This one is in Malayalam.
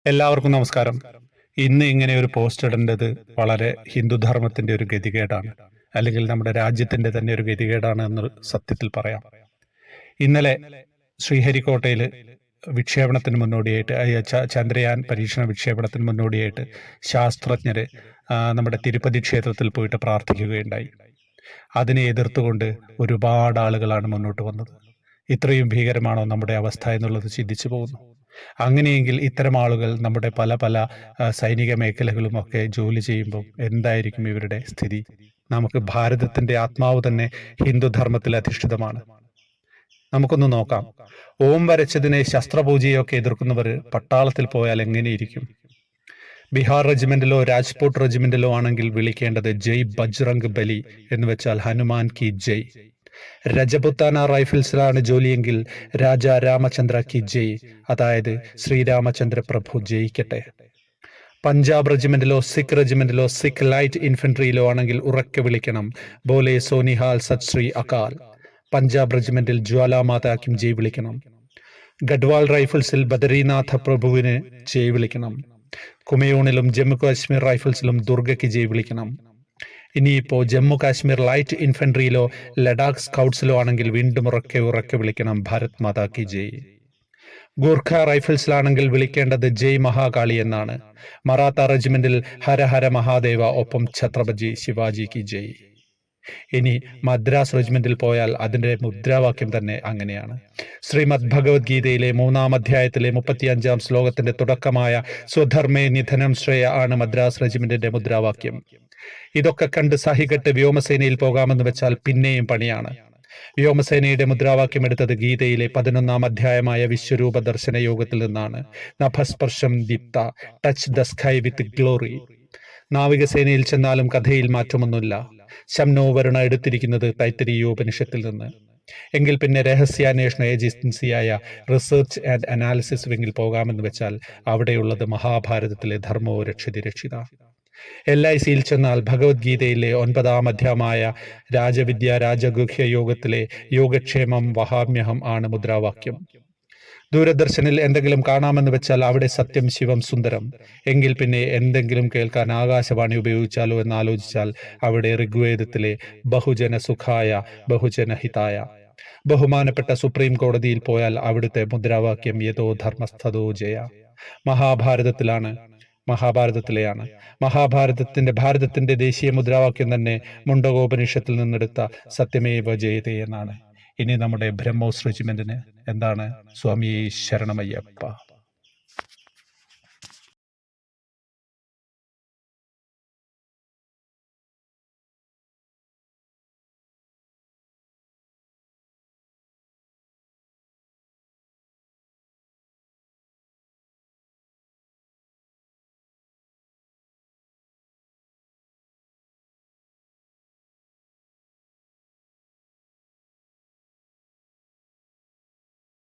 എല്ലാവർക്കും നമസ്കാരം. ഇന്ന് ഇങ്ങനെ ഒരു പോസ്റ്റ് ഇടേണ്ടത് വളരെ ഹിന്ദുധർമ്മത്തിന്റെ ഒരു ഗതികേടാണ്, അല്ലെങ്കിൽ നമ്മുടെ രാജ്യത്തിന്റെ തന്നെ ഒരു ഗതികേടാണ് എന്ന് സത്യത്തിൽ പറയാം. ഇന്നലെ ശ്രീഹരിക്കോട്ടയിൽ വിക്ഷേപണത്തിന് മുന്നോടിയായിട്ട് ചന്ദ്രയാൻ പരീക്ഷണ വിക്ഷേപണത്തിന് മുന്നോടിയായിട്ട് ശാസ്ത്രജ്ഞര് നമ്മുടെ തിരുപ്പതി ക്ഷേത്രത്തിൽ പോയിട്ട് പ്രാർത്ഥിക്കുകയുണ്ടായി. അതിനെ എതിർത്തുകൊണ്ട് ഒരുപാട് ആളുകളാണ് മുന്നോട്ട് വന്നത്. ഇത്രയും ഭീകരമാണോ നമ്മുടെ അവസ്ഥ എന്നുള്ളത് ചിന്തിച്ചു പോകുന്നു. അങ്ങനെയെങ്കിൽ ഇത്തരം ആളുകൾ നമ്മുടെ പല പല സൈനിക മേഖലകളുമൊക്കെ ജോലി ചെയ്യുമ്പോൾ എന്തായിരിക്കും ഇവരുടെ സ്ഥിതി? നമുക്ക് ഭാരതത്തിന്റെ ആത്മാവ് തന്നെ ഹിന്ദുധർമ്മത്തിൽ അധിഷ്ഠിതമാണ്. നമുക്കൊന്ന് നോക്കാം. ഓം വരച്ചതിനെ ശസ്ത്രപൂജയൊക്കെ എതിർക്കുന്നവർ പട്ടാളത്തിൽ പോയാൽ എങ്ങനെയിരിക്കും? ബീഹാർ റെജിമെന്റിലോ രാജ്കോട്ട് റെജിമെന്റിലോ ആണെങ്കിൽ വിളിക്കേണ്ടത് ജയ് ബജ്റംഗ് ബലി എന്ന് വെച്ചാൽ ഹനുമാൻ കി ജയ്. രജപുത്താന റൈഫിൾസിലാണ് ജോലിയെങ്കിൽ രാജാ രാമചന്ദ്ര കി ജയ്, അതായത് ശ്രീരാമചന്ദ്ര പ്രഭു ജയിക്കട്ടെ. പഞ്ചാബ് റെജിമെന്റിലോ സിഖ് റെജിമെന്റിലോ സിഖ് ലൈറ്റ് ഇൻഫൻട്രിയിലോ ആണെങ്കിൽ ഉറക്കെ വിളിക്കണം ബോലെ സോനിഹാൽ സത് ശ്രീ അകാൽ. പഞ്ചാബ് റെജിമെന്റിൽ ജ്വാലാമാതാക്കും ജയ് വിളിക്കണം. ഗഡ്വാൾ റൈഫിൾസിൽ ബദരീനാഥ പ്രഭുവിന് ജയ് വിളിക്കണം. കുമയൂണിലും ജമ്മു കാശ്മീർ റൈഫിൾസിലും ദുർഗയ്ക്ക് ജയ് വിളിക്കണം. ഇനിയിപ്പോ ജമ്മു കാശ്മീർ ലൈറ്റ് ഇൻഫൻട്രിയിലോ ലഡാക്ക് സ്കൗട്ട്സിലോ ആണെങ്കിൽ വീണ്ടും ഉറക്കെ വിളിക്കണം ഭാരത് മാതാ കി ജയ്. ഗൂർഖ റൈഫിൾസിലാണെങ്കിൽ വിളിക്കേണ്ടത് ജയ് മഹാകാളി എന്നാണ്. മറാത്ത റെജിമെന്റിൽ ഹര ഹര മഹാദേവ, ഒപ്പം ഛത്രപതി ശിവാജി കി ജയ്. ഇനി മദ്രാസ് റെജിമെന്റിൽ പോയാൽ അതിന്റെ മുദ്രാവാക്യം തന്നെ അങ്ങനെയാണ്. ശ്രീമദ് ഭഗവത്ഗീതയിലെ 3-ാം അധ്യായത്തിലെ 35-ാം ശ്ലോകത്തിന്റെ തുടക്കമായ സ്വധർമ്മേ നിധനം ശ്രേയ ആണ് മദ്രാസ് റെജിമെന്റിന്റെ മുദ്രാവാക്യം. ഇതൊക്കെ കണ്ട് സഹികെട്ട് വ്യോമസേനയിൽ പോകാമെന്ന് വെച്ചാൽ പിന്നെയും പണിയാണ്. വ്യോമസേനയുടെ മുദ്രാവാക്യം എടുത്തത് ഗീതയിലെ 11-ാം അധ്യായമായ വിശ്വരൂപ ദർശന യോഗത്തിൽ നിന്നാണ്. നഭസ്പർശം ദീപ്ത, touch the sky with glory. നാവികസേനയിൽ ചെന്നാലും കഥയിൽ മാറ്റമൊന്നുമില്ല. ശംനോ വരുണ എടുത്തിരിക്കുന്നത് തൈത്തരീയോപനിഷത്തിൽ നിന്ന്. എങ്കിൽ പിന്നെ രഹസ്യാന്വേഷണ ഏജൻസിയായ റിസർച്ച് ആൻഡ് അനാലിസിസ് വിങ്ങിൽ പോകാമെന്ന് വെച്ചാൽ അവിടെയുള്ളത് മഹാഭാരതത്തിലെ ധർമ്മോ രക്ഷതി രക്ഷിത. LICയിൽ ചെന്നാൽ ഭഗവത്ഗീതയിലെ 9-ാം അധ്യായമായ രാജവിദ്യ രാജഗുഹ്യ യോഗത്തിലെ യോഗക്ഷേമം വഹാമ്യഹം ആണ് മുദ്രാവാക്യം. ദൂരദർശനിൽ എന്തെങ്കിലും കാണാമെന്ന് വെച്ചാൽ അവിടെ സത്യം ശിവം സുന്ദരം. എങ്കിൽ പിന്നെ എന്തെങ്കിലും കേൾക്കാൻ ആകാശവാണി ഉപയോഗിച്ചാലോ എന്നാലോചിച്ചാൽ അവിടെ ഋഗ്വേദത്തിലെ ബഹുജന സുഖായ ബഹുജന ഹിതായ. ബഹുമാനപ്പെട്ട സുപ്രീം കോടതിയിൽ പോയാൽ അവിടുത്തെ മുദ്രാവാക്യം യഥോ ധർമ്മസ്ഥതോ ജയ. മഹാഭാരതത്തിലെയാണ്. ഭാരതത്തിന്റെ ദേശീയ മുദ്രാവാക്യം തന്നെ മുണ്ടകോപനിഷത്തിൽ നിന്നെടുത്ത സത്യമേവ ജയതേ എന്നാണ്. ഇനി നമ്മുടെ ബ്രഹ്മോസ് റെജിമെന്റിന് എന്താണ്? സ്വാമി ശരണമയ്യപ്പ.